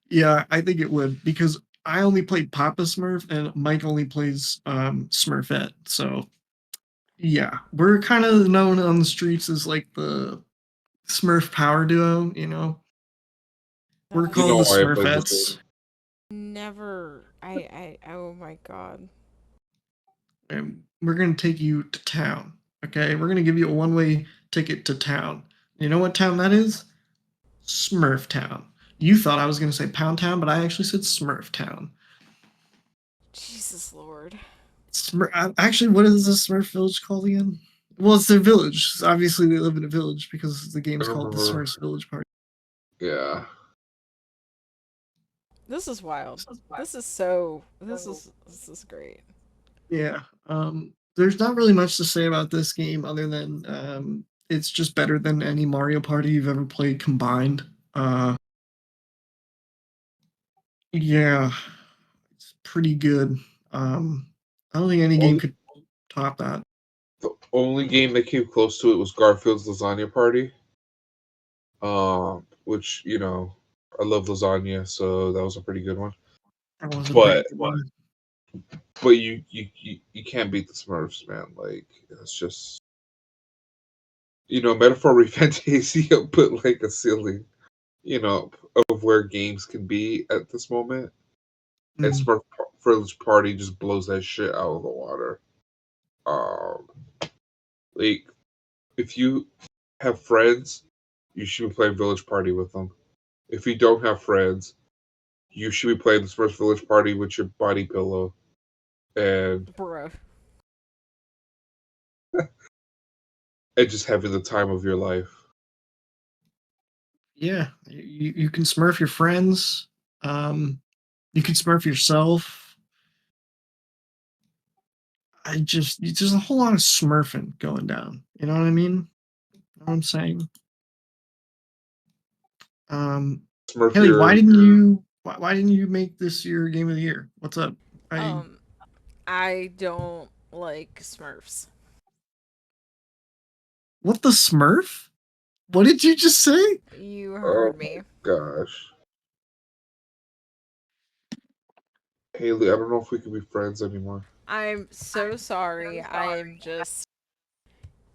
Yeah, I think it would because I only played Papa Smurf and Mike only plays Smurfette. So yeah, we're kind of known on the streets as like the Smurf power duo. You know, we're You called know the why I played this Smurfettes. Never. Oh my God. And we're gonna take you to town. Okay, we're gonna give you a one-way ticket to town. You know what town that is? Smurf Town. You thought I was gonna say Pound Town, but I actually said Smurf Town. Jesus Lord. Actually, what is the Smurf village called again? Well, it's their village. Obviously, they live in a village because the game's I called the remember. Smurfs Village Party. Yeah. This is wild. This is great. Yeah. There's not really much to say about this game other than it's just better than any Mario Party you've ever played combined. Yeah, it's pretty good. I don't think any game could top that. The only game that came close to it was Garfield's Lasagna Party. Which, you know, I love lasagna, so that was a pretty good one. That was a But pretty good one. but you can't beat the Smurfs, man. Like, it's just, you know, metaphor ReFantazio put like a ceiling, you know, of where games can be at this moment. And Mm. Smurf Village Party just blows that shit out of the water. Um, like, if you have friends, you should be playing Village Party with them. If you don't have friends, you should be playing the Smurf Village Party with your body pillow and Bro. just having the time of your life. Yeah, you can smurf your friends. You can smurf yourself. There's a whole lot of smurfing going down. You know what I mean? You know what I'm saying? Smurf Haley, your why didn't you make this your game of the year? What's up? I don't like Smurfs. What the Smurf? What did you just say? You Oh heard me. gosh. Haley, I don't know if we can be friends anymore. I'm so sorry. I'm just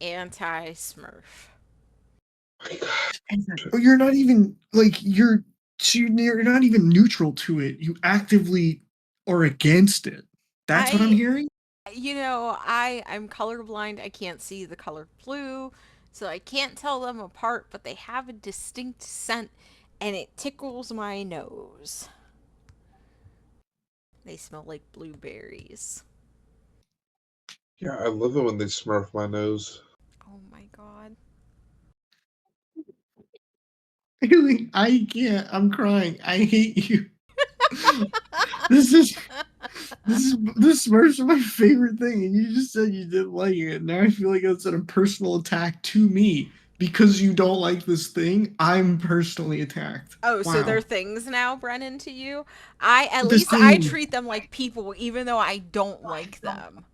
anti Smurf. My God. Oh, you're not even like you're not even neutral to it. You actively are against it. That's what I'm I hearing. I'm colorblind. I can't see the color blue, so I can't tell them apart, but they have a distinct scent and it tickles my nose. They smell like blueberries. Yeah, I love it when they smurf my nose. Oh my god. Really, I can't. I'm crying. I hate you. This is this Smurfs are my favorite thing, and you just said you didn't like it. Now I feel like that's a personal attack to me because you don't like this thing. I'm personally attacked. Oh, so they're Wow, things now, Brennan, to you? At this least I thing. treat them like people even though I don't like them.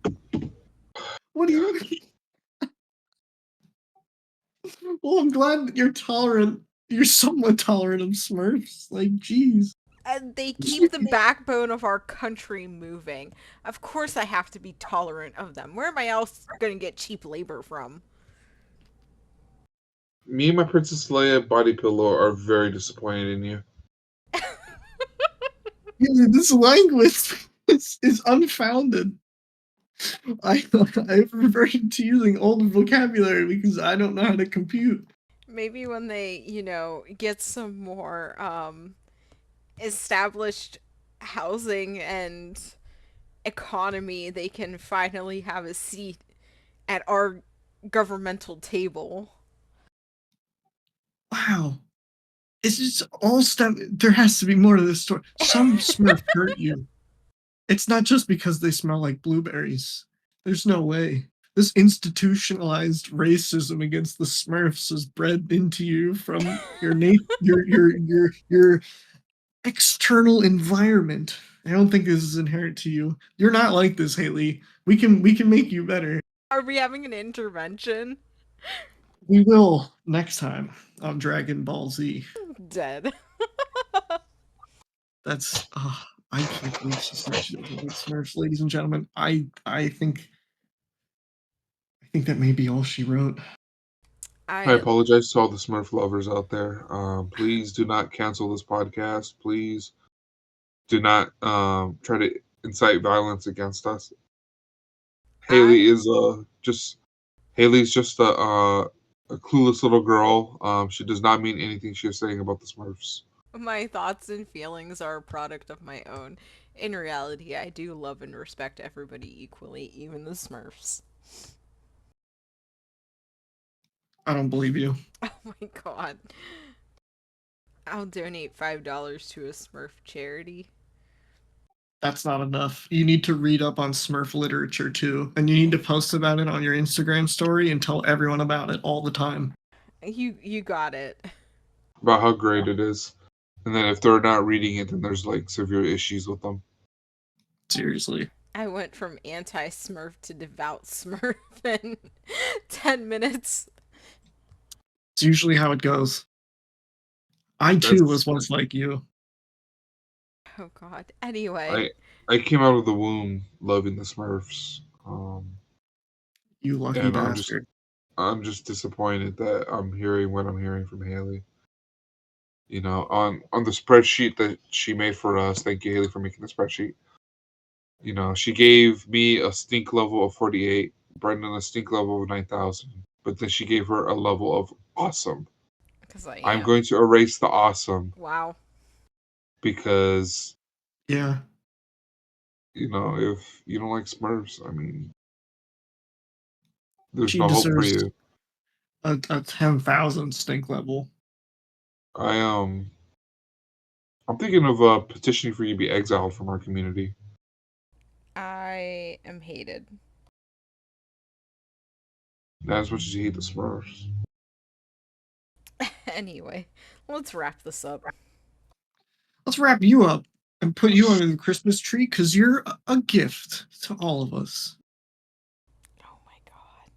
What do you? Well, I'm glad that you're tolerant. You're somewhat tolerant of Smurfs. Like, geez. And they keep the backbone of our country moving. Of course I have to be tolerant of them. Where am I else going to get cheap labor from? Me and my Princess Leia body pillow are very disappointed in you. This language is unfounded. I've reverted to using old vocabulary because I don't know how to compute. Maybe when they, get some more established housing and economy, they can finally have a seat at our governmental table. Wow. It's just all stuff. There has to be more to this story. Some Smurf hurt you. It's not just because they smell like blueberries. There's no way. This institutionalized racism against the Smurfs is bred into you from your external environment. I don't think this is inherent to you. You're not like this, Haley. We can make you better. Are we having an intervention? We will next time on Dragon Ball Z. Dead. That's I can't believe she said she doesn't like Smurfs, ladies and gentlemen. I think that may be all she wrote. I apologize to all the Smurf lovers out there. Please do not cancel this podcast. Please do not try to incite violence against us. Haley's just a clueless little girl. She does not mean anything she is saying about the Smurfs. My thoughts and feelings are a product of my own. In reality, I do love and respect everybody equally, even the Smurfs. I don't believe you. Oh my god. I'll donate $5 to a Smurf charity. That's not enough. You need to read up on Smurf literature too, and you need to post about it on your Instagram story and tell everyone about it all the time. You got it. About how great it is. And then if they're not reading it, then there's like severe issues with them. Seriously. I went from anti-Smurf to devout Smurf in 10 minutes. It's usually how it goes. I too was once like you. Oh god. Anyway. I came out of the womb loving the Smurfs. You lucky and bastard. I'm just disappointed that I'm hearing what I'm hearing from Haley. You know, on the spreadsheet that she made for us, thank you, Haley, for making the spreadsheet. You know, she gave me a stink level of 48, Brendan a stink level of 9,000, but then she gave her a level of awesome. Because I am. I'm going to erase the awesome. Wow. Because, yeah, you know, if you don't like Smurfs, I mean, there's she no hope for deserves you. a 10,000 stink level. I'm thinking of petitioning for you to be exiled from our community. I am hated. Not as much as you hate the Smurfs. Anyway, let's wrap this up. Let's wrap you up and put you under the Christmas tree because you're a gift to all of us. Oh my god.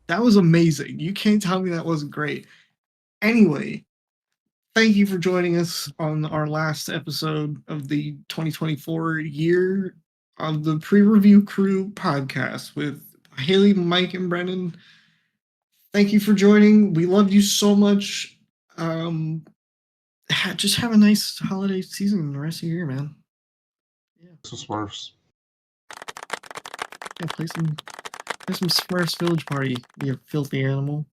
That was amazing. You can't tell me that wasn't great. Anyway, thank you for joining us on our last episode of the 2024 year of the Pre-Review Crew podcast with Haley, Mike, and Brennan. Thank you for joining. We love you so much. Just have a nice holiday season the rest of the year, man. Some Smurfs. Yeah, play some Smurfs Village Party, you filthy animal.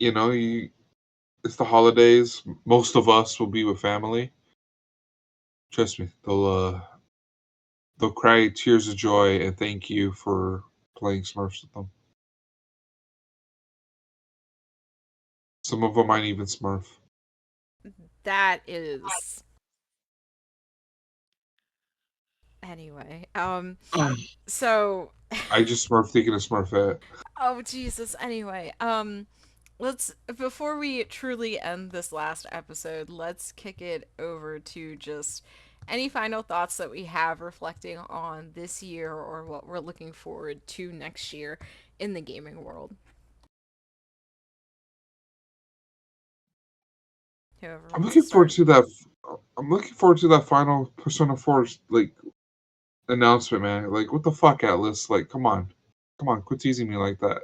You know, it's the holidays. Most of us will be with family. Trust me, they'll cry tears of joy and thank you for playing Smurfs with them. Some of them might even Smurf. That is. Anyway, so I just Smurf thinking of Smurfette. oh Jesus. Anyway, let's before we truly end this last episode, let's kick it over to just any final thoughts that we have reflecting on this year or what we're looking forward to next year in the gaming world. Whoever I'm wants looking to forward start. to that. I'm looking forward to that final Persona 4 like announcement, man. Like, what the fuck, Atlas? Like, come on, quit teasing me like that.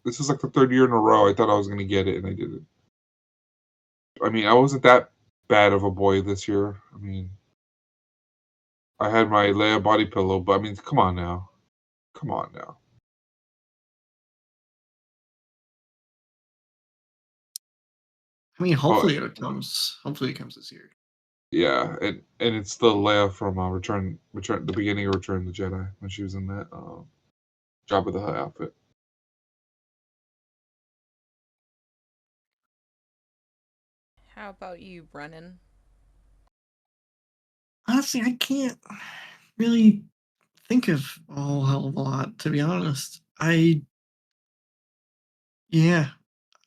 This is like the third year in a row. I thought I was gonna get it, and I didn't. I mean, I wasn't that bad of a boy this year. I mean, I had my Leia body pillow, but I mean, come on now. I mean, But hopefully it comes this year. yeah, and it's the Leia from Return, the beginning of Return of the Jedi when she was in that Jabba the Hutt outfit. How about you, Brennan? Honestly, I can't really think of a whole hell of a lot, to be honest. Yeah,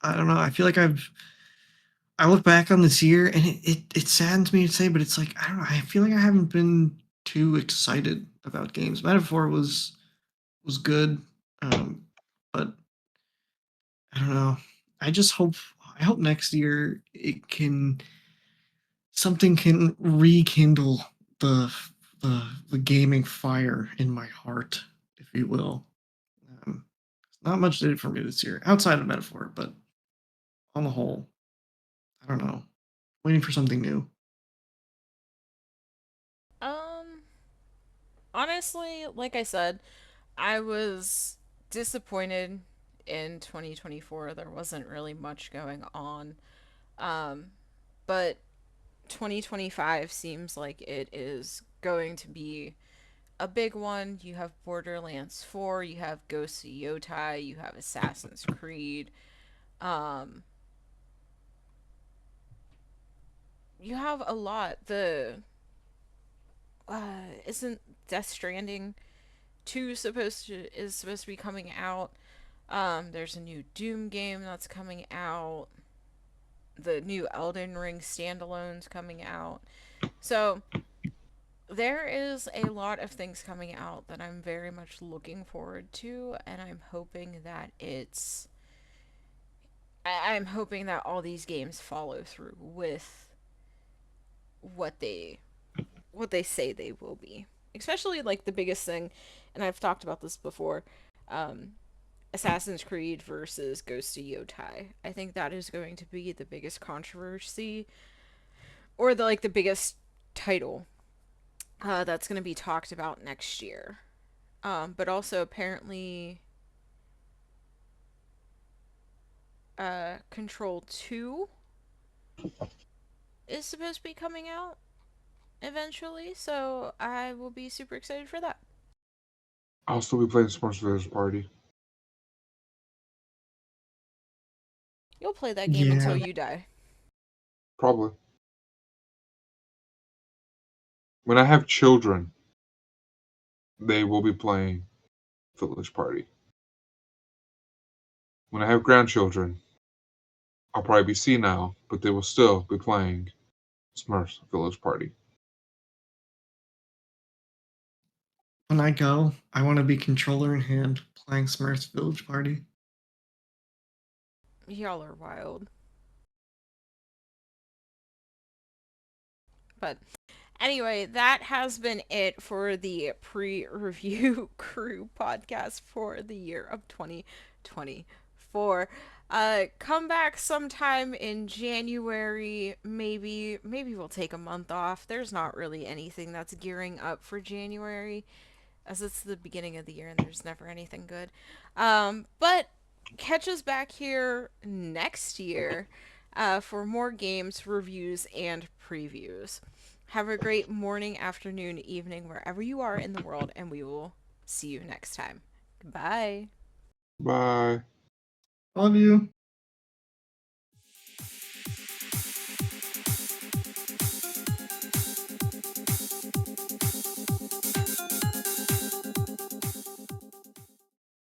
I don't know. I feel like I look back on this year and it saddens me to say, but it's like, I don't know. I feel like I haven't been too excited about games. Metaphor was good, but I don't know. I hope next year something can rekindle the the gaming fire in my heart, if you will. Um, Not much did it for me this year, outside of Metaphor, but on the whole, I don't know. Waiting for something new. Um, honestly, like I said, I was disappointed in 2024. There wasn't really much going on. Um, but 2025 seems like it is going to be a big one. You have Borderlands 4, you have GOTY, you have Assassin's Creed. Um, you have a lot. The isn't Death Stranding 2 supposed to be coming out. There's a new Doom game that's coming out. The new Elden Ring standalone's coming out. So there is a lot of things coming out that I'm very much looking forward to, and I'm hoping that I'm hoping that all these games follow through with what they say they will be. Especially like the biggest thing, and I've talked about this before, um, Assassin's Creed versus Ghost of Yotai. I think that is going to be the biggest controversy, or the biggest title that's going to be talked about next year. But also apparently, Control 2 is supposed to be coming out eventually, so I will be super excited for that. I'll still be playing Smurfs Village Party. You'll play that game until Yeah. you die. Probably. When I have children, they will be playing Village Party. When I have grandchildren, I'll probably be senile, but they will still be playing Smurfs Village Party. When I go, I want to be controller in hand playing Smurfs Village Party. Y'all are wild. But anyway, that has been it for the pre-review crew podcast for the year of 2024. Come back sometime in January. Maybe we'll take a month off. There's not really anything that's gearing up for January, as it's the beginning of the year and there's never anything good. But catch us back here next year for more games, reviews, and previews. Have a great morning, afternoon, evening, wherever you are in the world, and we will see you next time. Goodbye. Bye. Love you.